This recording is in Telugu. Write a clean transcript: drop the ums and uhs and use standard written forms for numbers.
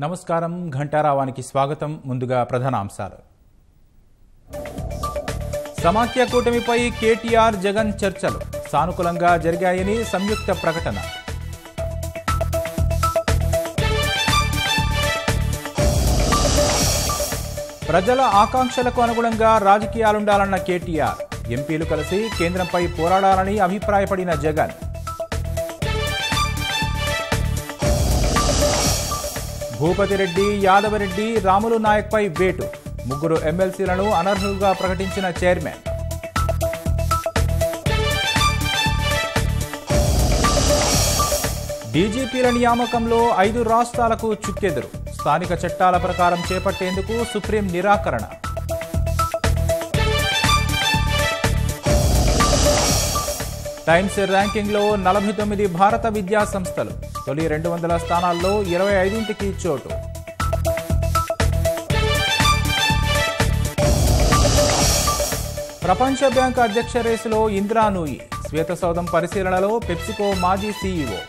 నమస్కారం ఘంటారావానికి స్వాగతం. ముందుగా ప్రధానాంశాలు. సమాఖ్య కూటమిపై కేటీఆర్ జగన్ చర్చలు సానుకూలంగా జరిగాయని సంయుక్త ప్రకటన. ప్రజల ఆకాంక్షలకు అనుగుణంగా రాజకీయాలుండాలన్న కేటీఆర్, ఎంపీలు కలిసి కేంద్రంపై పోరాడాలని అభిప్రాయపడిన జగన్. భూపతిరెడ్డి, యాదవరెడ్డి, రాములు నాయక్పై వేటు, ముగ్గురు ఎమ్మెల్సీలను అనర్హులుగా ప్రకటించిన చైర్మన్. డీజీపీల నియామకంలో 5 రాష్ట్రాలకు చుక్కెదురు, స్థానిక చట్టాల ప్రకారం చేపట్టేందుకు సుప్రీం నిరాకరణ. టైమ్స్ ర్యాంకింగ్లో 49 భారత విద్యా సంస్థలు, తొలి 200 స్థానాల్లో 25కి చోటు. ప్రపంచ బ్యాంక్ అధ్యక్ష రేసులో ఇంద్రా నూయి, శ్వేతసౌధం పరిశీలనలో పెప్సికో మాజీ సీఈఓ.